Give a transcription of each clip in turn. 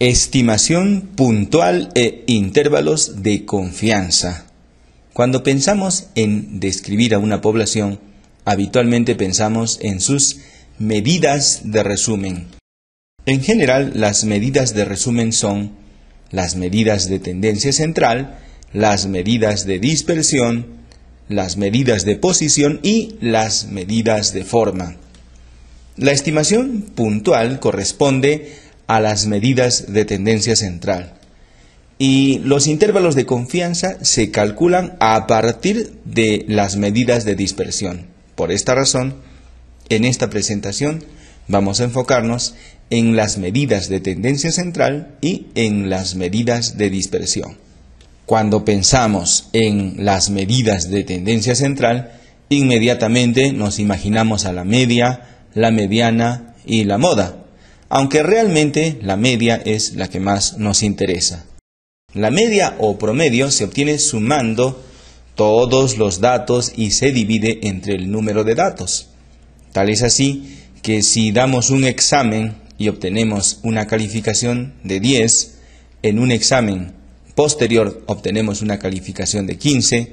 Estimación puntual e intervalos de confianza. Cuando pensamos en describir a una población, habitualmente pensamos en sus medidas de resumen. En general, las medidas de resumen son las medidas de tendencia central, las medidas de dispersión, las medidas de posición y las medidas de forma. La estimación puntual corresponde a las medidas de tendencia central y los intervalos de confianza se calculan a partir de las medidas de dispersión. Por esta razón, en esta presentación vamos a enfocarnos en las medidas de tendencia central y en las medidas de dispersión. Cuando pensamos en las medidas de tendencia central, inmediatamente nos imaginamos a la media, la mediana y la moda, aunque realmente la media es la que más nos interesa. La media o promedio se obtiene sumando todos los datos y se divide entre el número de datos. Tal es así que si damos un examen y obtenemos una calificación de 10, en un examen posterior obtenemos una calificación de 15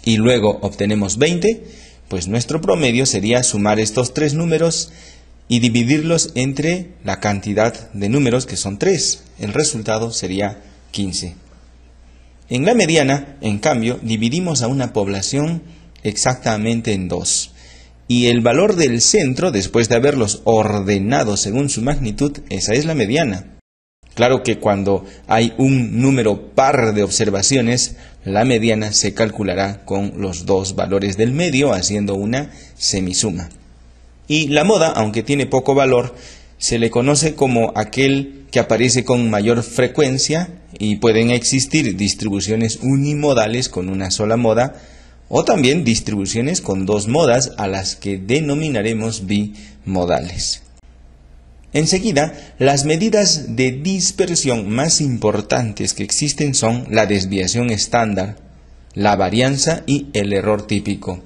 y luego obtenemos 20, pues nuestro promedio sería sumar estos tres números y dividirlos entre la cantidad de números, que son 3. El resultado sería 15. En la mediana, en cambio, dividimos a una población exactamente en 2. Y el valor del centro, después de haberlos ordenado según su magnitud, esa es la mediana. Claro que cuando hay un número par de observaciones, la mediana se calculará con los dos valores del medio, haciendo una semisuma. Y la moda, aunque tiene poco valor, se le conoce como aquel que aparece con mayor frecuencia y pueden existir distribuciones unimodales con una sola moda o también distribuciones con dos modas a las que denominaremos bimodales. Enseguida, las medidas de dispersión más importantes que existen son la desviación estándar, la varianza y el error típico.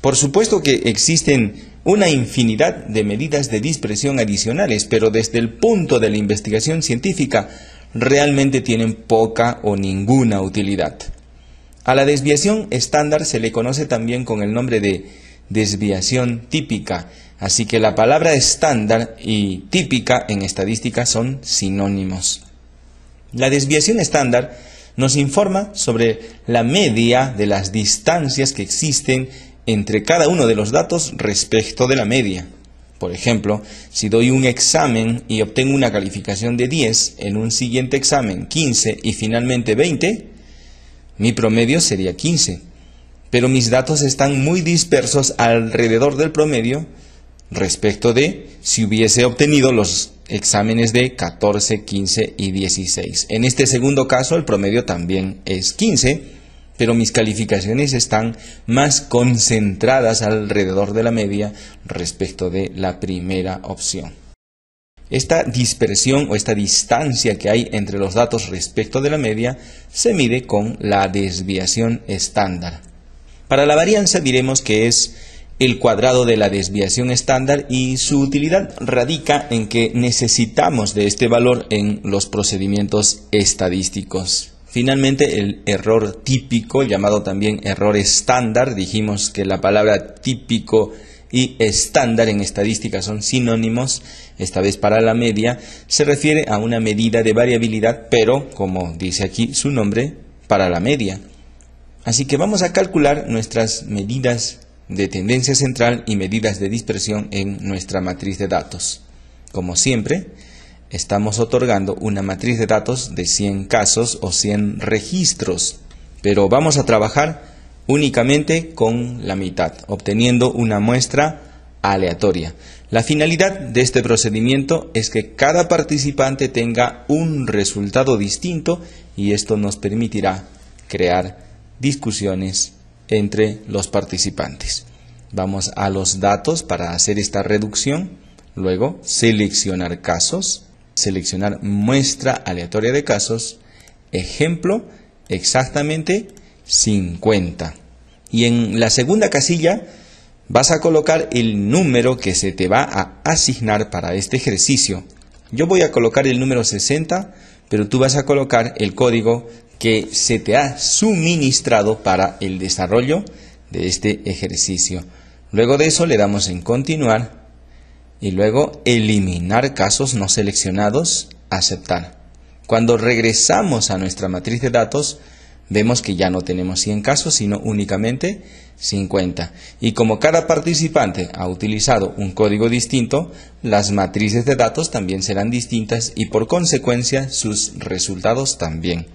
Por supuesto que existen una infinidad de medidas de dispersión adicionales, pero desde el punto de la investigación científica realmente tienen poca o ninguna utilidad. A la desviación estándar se le conoce también con el nombre de desviación típica, así que la palabra estándar y típica en estadística son sinónimos. La desviación estándar nos informa sobre la media de las distancias que existen entre cada uno de los datos respecto de la media. Por ejemplo, si doy un examen y obtengo una calificación de 10, en un siguiente examen 15 y finalmente 20, mi promedio sería 15. Pero mis datos están muy dispersos alrededor del promedio respecto de si hubiese obtenido los exámenes de 14, 15 y 16. En este segundo caso el promedio también es 15, pero mis calificaciones están más concentradas alrededor de la media respecto de la primera opción. Esta dispersión o esta distancia que hay entre los datos respecto de la media se mide con la desviación estándar. Para la varianza diremos que es el cuadrado de la desviación estándar y su utilidad radica en que necesitamos de este valor en los procedimientos estadísticos. Finalmente, el error típico, llamado también error estándar, dijimos que la palabra típico y estándar en estadística son sinónimos, esta vez para la media, se refiere a una medida de variabilidad, pero, como dice aquí su nombre, para la media. Así que vamos a calcular nuestras medidas de tendencia central y medidas de dispersión en nuestra matriz de datos. Como siempre, estamos otorgando una matriz de datos de 100 casos o 100 registros, pero vamos a trabajar únicamente con la mitad, obteniendo una muestra aleatoria. La finalidad de este procedimiento es que cada participante tenga un resultado distinto y esto nos permitirá crear discusiones entre los participantes. Vamos a los datos para hacer esta reducción, luego seleccionar casos, seleccionar muestra aleatoria de casos, ejemplo, exactamente 50. Y en la segunda casilla vas a colocar el número que se te va a asignar para este ejercicio. Yo voy a colocar el número 60, pero tú vas a colocar el código que se te ha suministrado para el desarrollo de este ejercicio. Luego de eso le damos en continuar y luego eliminar casos no seleccionados, aceptar. Cuando regresamos a nuestra matriz de datos, vemos que ya no tenemos 100 casos, sino únicamente 50. Y como cada participante ha utilizado un código distinto, las matrices de datos también serán distintas y por consecuencia sus resultados también.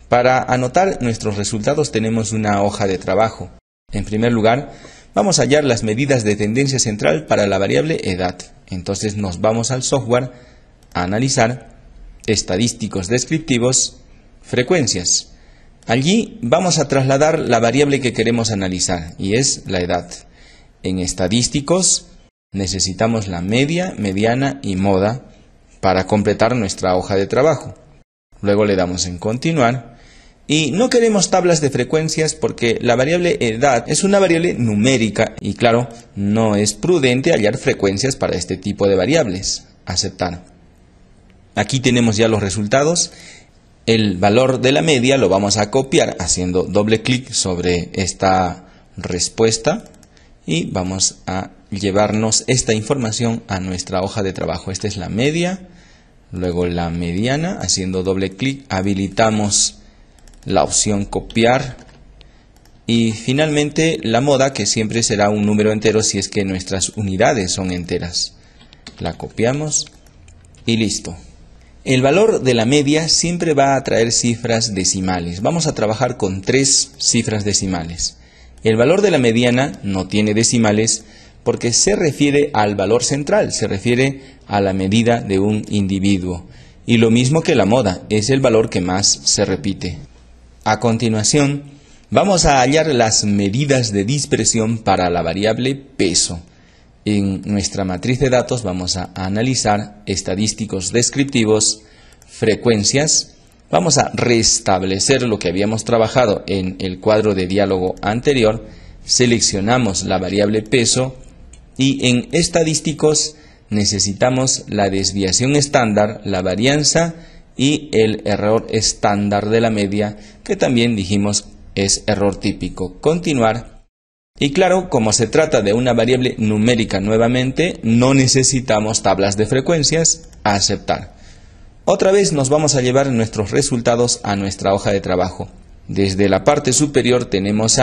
Para anotar nuestros resultados tenemos una hoja de trabajo. En primer lugar, vamos a hallar las medidas de tendencia central para la variable edad. Entonces nos vamos al software, a analizar, estadísticos descriptivos, frecuencias. Allí vamos a trasladar la variable que queremos analizar y es la edad. En estadísticos necesitamos la media, mediana y moda para completar nuestra hoja de trabajo. Luego le damos en continuar y no queremos tablas de frecuencias porque la variable edad es una variable numérica y claro, no es prudente hallar frecuencias para este tipo de variables. Aceptar. Aquí tenemos ya los resultados. El valor de la media lo vamos a copiar haciendo doble clic sobre esta respuesta y vamos a llevarnos esta información a nuestra hoja de trabajo. Esta es la media, luego la mediana, haciendo doble clic habilitamos la opción copiar y finalmente la moda, que siempre será un número entero si es que nuestras unidades son enteras. La copiamos y listo. El valor de la media siempre va a traer cifras decimales. Vamos a trabajar con 3 cifras decimales. El valor de la mediana no tiene decimales porque se refiere al valor central, se refiere a la medida de un individuo. Y lo mismo que la moda, es el valor que más se repite. A continuación, vamos a hallar las medidas de dispersión para la variable peso. En nuestra matriz de datos vamos a analizar estadísticos descriptivos, frecuencias. Vamos a restablecer lo que habíamos trabajado en el cuadro de diálogo anterior. Seleccionamos la variable peso y en estadísticos necesitamos la desviación estándar, la varianza y el error estándar de la media, que también dijimos es error típico. Continuar. Y claro, como se trata de una variable numérica nuevamente, no necesitamos tablas de frecuencias, aceptar. Otra vez nos vamos a llevar nuestros resultados a nuestra hoja de trabajo. Desde la parte superior tenemos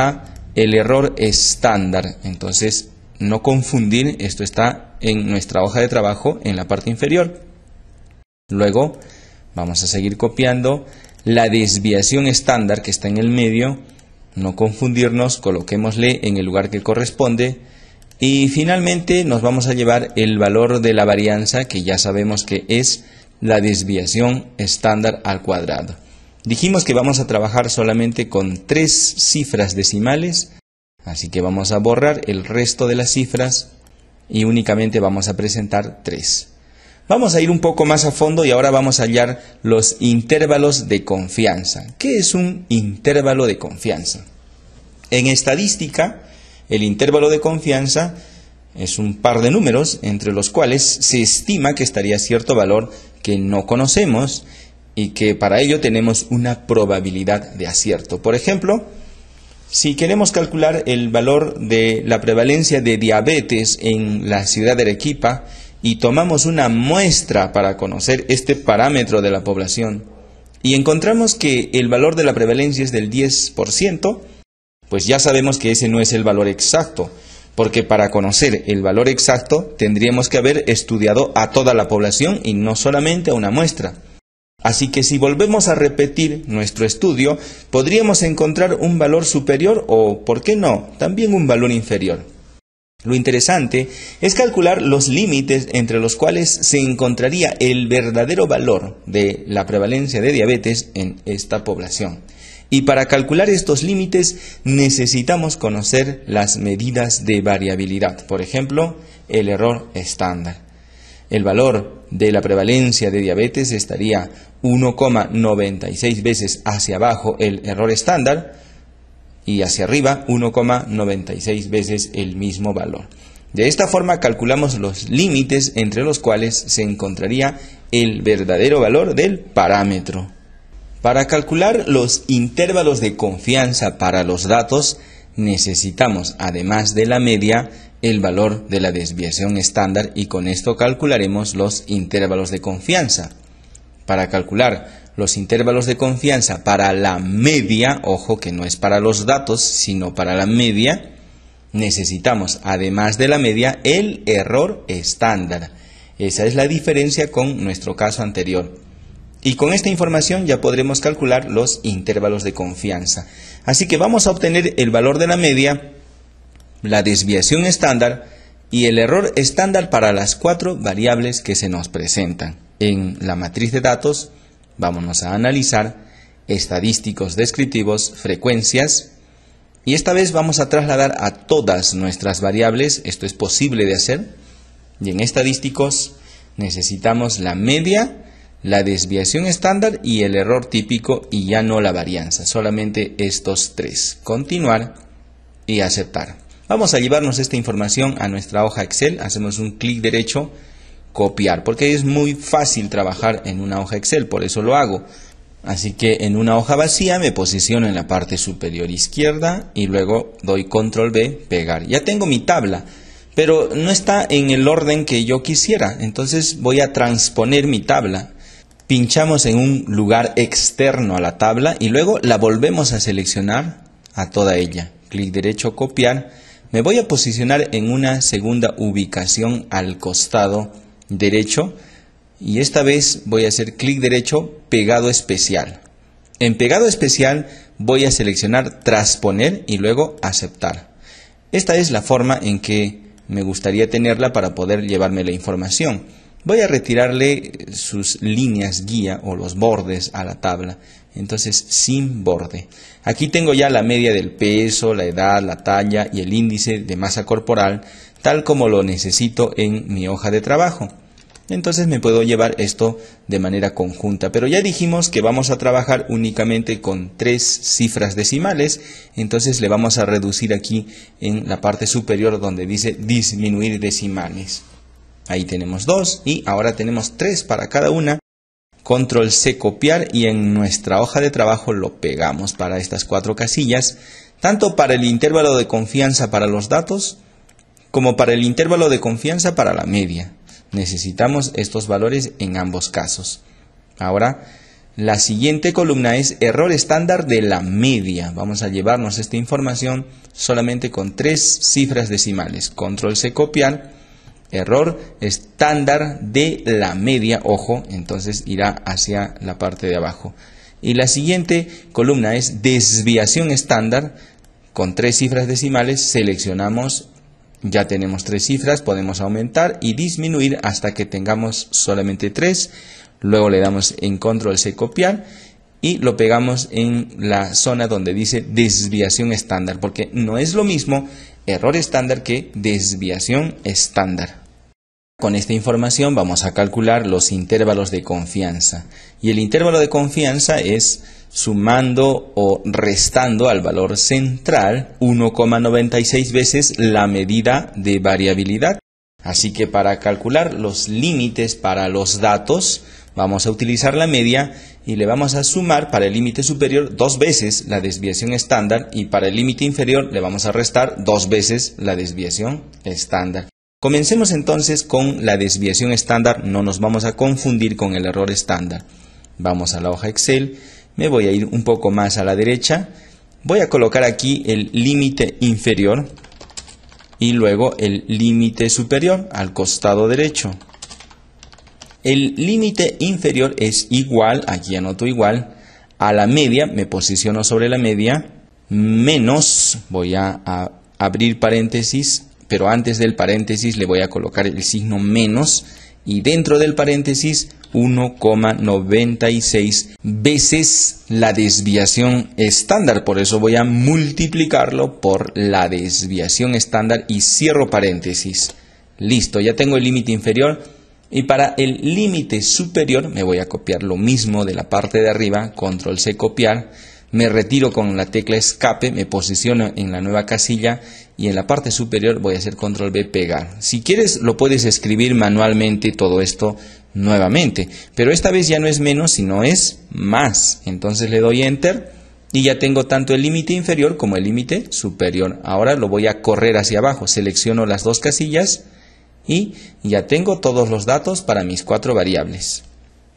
el error estándar, entonces no confundir, esto está en nuestra hoja de trabajo en la parte inferior. Luego vamos a seguir copiando la desviación estándar que está en el medio. No confundirnos, coloquémosle en el lugar que corresponde y finalmente nos vamos a llevar el valor de la varianza, que ya sabemos que es la desviación estándar al cuadrado. Dijimos que vamos a trabajar solamente con 3 cifras decimales, así que vamos a borrar el resto de las cifras y únicamente vamos a presentar 3. Vamos a ir un poco más a fondo y ahora vamos a hallar los intervalos de confianza. ¿Qué es un intervalo de confianza? En estadística, el intervalo de confianza es un par de números entre los cuales se estima que estaría cierto valor que no conocemos y que para ello tenemos una probabilidad de acierto. Por ejemplo, si queremos calcular el valor de la prevalencia de diabetes en la ciudad de Arequipa, y tomamos una muestra para conocer este parámetro de la población y encontramos que el valor de la prevalencia es del 10%, pues ya sabemos que ese no es el valor exacto, porque para conocer el valor exacto tendríamos que haber estudiado a toda la población y no solamente a una muestra. Así que si volvemos a repetir nuestro estudio, podríamos encontrar un valor superior o, ¿por qué no?, también un valor inferior. Lo interesante es calcular los límites entre los cuales se encontraría el verdadero valor de la prevalencia de diabetes en esta población. Y para calcular estos límites necesitamos conocer las medidas de variabilidad, por ejemplo, el error estándar. El valor de la prevalencia de diabetes estaría 1,96 veces hacia abajo el error estándar, y hacia arriba 1,96 veces el mismo valor. De esta forma calculamos los límites entre los cuales se encontraría el verdadero valor del parámetro. Para calcular los intervalos de confianza para los datos, necesitamos, además de la media, el valor de la desviación estándar y con esto calcularemos los intervalos de confianza. Para calcular los intervalos de confianza para la media, ojo que no es para los datos, sino para la media, necesitamos, además de la media, el error estándar. Esa es la diferencia con nuestro caso anterior. Y con esta información ya podremos calcular los intervalos de confianza. Así que vamos a obtener el valor de la media, la desviación estándar y el error estándar para las 4 variables que se nos presentan. En la matriz de datos vámonos a analizar estadísticos descriptivos, frecuencias, y esta vez vamos a trasladar a todas nuestras variables. Esto es posible de hacer. Y en estadísticos necesitamos la media, la desviación estándar y el error típico y ya no la varianza. Solamente estos 3. Continuar y aceptar. Vamos a llevarnos esta información a nuestra hoja Excel. Hacemos un clic derecho, copiar, porque es muy fácil trabajar en una hoja Excel, por eso lo hago. Así que en una hoja vacía me posiciono en la parte superior izquierda y luego doy control V, pegar. Ya tengo mi tabla, pero no está en el orden que yo quisiera, entonces voy a transponer mi tabla. Pinchamos en un lugar externo a la tabla y luego la volvemos a seleccionar a toda ella. Clic derecho, copiar. Me voy a posicionar en una segunda ubicación al costado derecho y esta vez voy a hacer clic derecho, pegado especial. En pegado especial voy a seleccionar transponer y luego aceptar. Esta es la forma en que me gustaría tenerla para poder llevarme la información. Voy a retirarle sus líneas guía o los bordes a la tabla. Entonces sin borde. Aquí tengo ya la media del peso, la edad, la talla y el índice de masa corporal, tal como lo necesito en mi hoja de trabajo. Entonces me puedo llevar esto de manera conjunta. Pero ya dijimos que vamos a trabajar únicamente con 3 cifras decimales. Entonces le vamos a reducir aquí en la parte superior donde dice disminuir decimales. Ahí tenemos 2 y ahora tenemos 3 para cada una. Control C, copiar, y en nuestra hoja de trabajo lo pegamos para estas 4 casillas, tanto para el intervalo de confianza para los datos como para el intervalo de confianza para la media. Necesitamos estos valores en ambos casos. Ahora, la siguiente columna es error estándar de la media. Vamos a llevarnos esta información solamente con 3 cifras decimales. Control C, copiar. Error estándar de la media, ojo, entonces irá hacia la parte de abajo. Y la siguiente columna es desviación estándar con 3 cifras decimales. Seleccionamos, ya tenemos 3 cifras, podemos aumentar y disminuir hasta que tengamos solamente 3. Luego le damos en control C, copiar, y lo pegamos en la zona donde dice desviación estándar, porque no es lo mismo error estándar que desviación estándar. Con esta información vamos a calcular los intervalos de confianza. Y el intervalo de confianza es sumando o restando al valor central 1,96 veces la medida de variabilidad. Así que para calcular los límites para los datos, vamos a utilizar la media y le vamos a sumar para el límite superior 2 veces la desviación estándar y para el límite inferior le vamos a restar 2 veces la desviación estándar. Comencemos entonces con la desviación estándar, no nos vamos a confundir con el error estándar. Vamos a la hoja Excel, me voy a ir un poco más a la derecha, voy a colocar aquí el límite inferior y luego el límite superior al costado derecho. El límite inferior es igual, aquí anoto igual, a la media, me posiciono sobre la media, menos, voy a abrir paréntesis, pero antes del paréntesis le voy a colocar el signo menos y dentro del paréntesis 1,96 veces la desviación estándar. Por eso voy a multiplicarlo por la desviación estándar y cierro paréntesis. Listo, ya tengo el límite inferior y para el límite superior me voy a copiar lo mismo de la parte de arriba, control C, copiar. Me retiro con la tecla escape, me posiciono en la nueva casilla y en la parte superior voy a hacer control B, pegar. Si quieres lo puedes escribir manualmente todo esto nuevamente, pero esta vez ya no es menos sino es más. Entonces le doy enter y ya tengo tanto el límite inferior como el límite superior. Ahora lo voy a correr hacia abajo, selecciono las dos casillas y ya tengo todos los datos para mis 4 variables.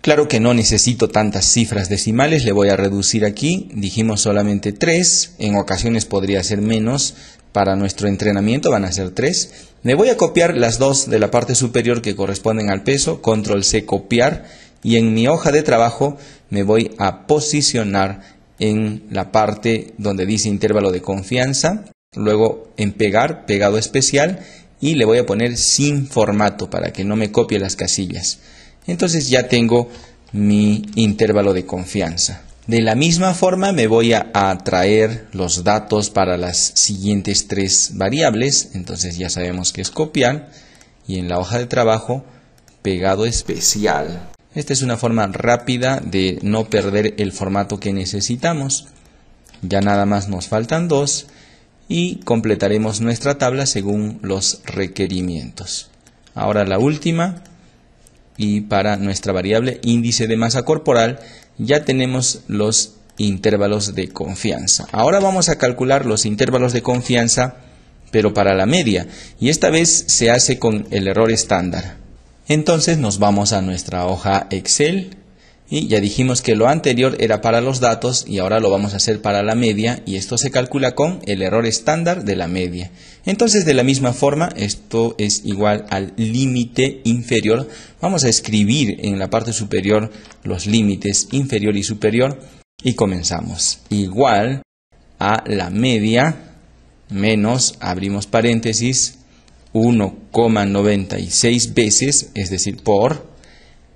Claro que no necesito tantas cifras decimales, le voy a reducir aquí, dijimos solamente 3, en ocasiones podría ser menos, para nuestro entrenamiento van a ser 3. Me voy a copiar las dos de la parte superior que corresponden al peso, control C, copiar, y en mi hoja de trabajo me voy a posicionar en la parte donde dice intervalo de confianza, luego en pegar, pegado especial, y le voy a poner sin formato para que no me copie las casillas. Entonces ya tengo mi intervalo de confianza. De la misma forma me voy a traer los datos para las siguientes 3 variables. Entonces ya sabemos que es copiar y en la hoja de trabajo pegado especial. Esta es una forma rápida de no perder el formato que necesitamos. Ya nada más nos faltan 2 y completaremos nuestra tabla según los requerimientos. Ahora la última. Y para nuestra variable índice de masa corporal ya tenemos los intervalos de confianza. Ahora vamos a calcular los intervalos de confianza, pero para la media. Y esta vez se hace con el error estándar. Entonces nos vamos a nuestra hoja Excel. Y ya dijimos que lo anterior era para los datos y ahora lo vamos a hacer para la media y esto se calcula con el error estándar de la media. Entonces de la misma forma esto es igual al límite inferior. Vamos a escribir en la parte superior los límites inferior y superior y comenzamos. Igual a la media menos, abrimos paréntesis, 1,96 veces, es decir, por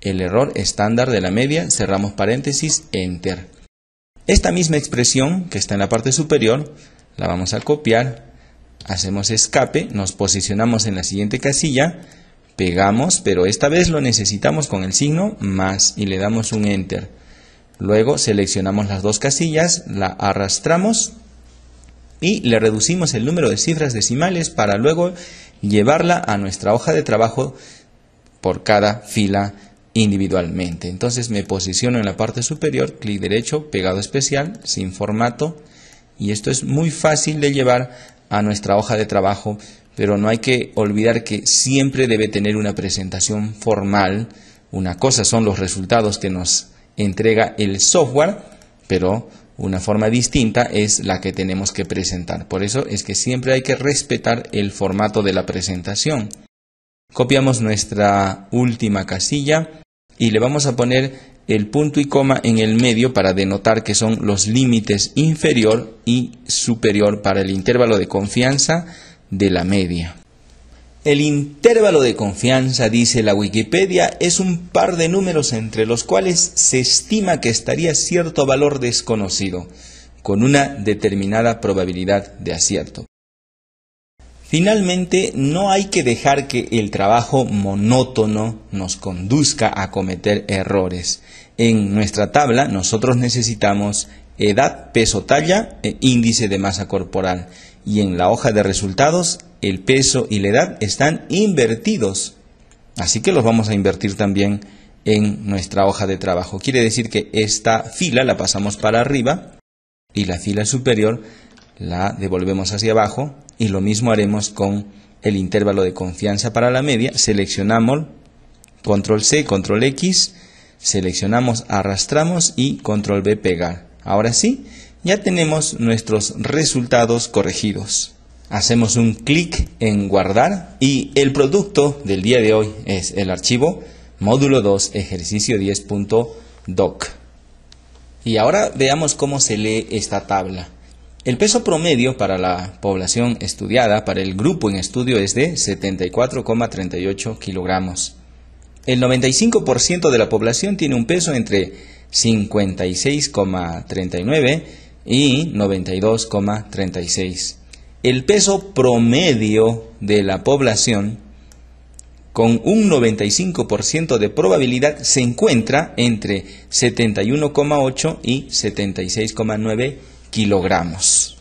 el error estándar de la media, cerramos paréntesis, enter. Esta misma expresión que está en la parte superior, la vamos a copiar, hacemos escape, nos posicionamos en la siguiente casilla, pegamos, pero esta vez lo necesitamos con el signo más y le damos un enter. Luego seleccionamos las dos casillas, la arrastramos y le reducimos el número de cifras decimales para luego llevarla a nuestra hoja de trabajo por cada fila individualmente. Entonces me posiciono en la parte superior, clic derecho, pegado especial, sin formato, y esto es muy fácil de llevar a nuestra hoja de trabajo, pero no hay que olvidar que siempre debe tener una presentación formal. Una cosa son los resultados que nos entrega el software, pero una forma distinta es la que tenemos que presentar. Por eso es que siempre hay que respetar el formato de la presentación. Copiamos nuestra última casilla y le vamos a poner el punto y coma en el medio para denotar que son los límites inferior y superior para el intervalo de confianza de la media. El intervalo de confianza, dice la Wikipedia, es un par de números entre los cuales se estima que estaría cierto valor desconocido, con una determinada probabilidad de acierto. Finalmente, no hay que dejar que el trabajo monótono nos conduzca a cometer errores. En nuestra tabla nosotros necesitamos edad, peso, talla e índice de masa corporal. Y en la hoja de resultados, el peso y la edad están invertidos. Así que los vamos a invertir también en nuestra hoja de trabajo. Quiere decir que esta fila la pasamos para arriba y la fila superior la devolvemos hacia abajo. Y lo mismo haremos con el intervalo de confianza para la media. Seleccionamos, control C, control X, seleccionamos, arrastramos y control V, pegar. Ahora sí, ya tenemos nuestros resultados corregidos. Hacemos un clic en guardar y el producto del día de hoy es el archivo módulo 2 ejercicio 10.doc. Y ahora veamos cómo se lee esta tabla. El peso promedio para la población estudiada, para el grupo en estudio, es de 74,38 kilogramos. El 95% de la población tiene un peso entre 56,39 y 92,36. El peso promedio de la población, con un 95% de probabilidad, se encuentra entre 71,8 y 76,9 kilogramos.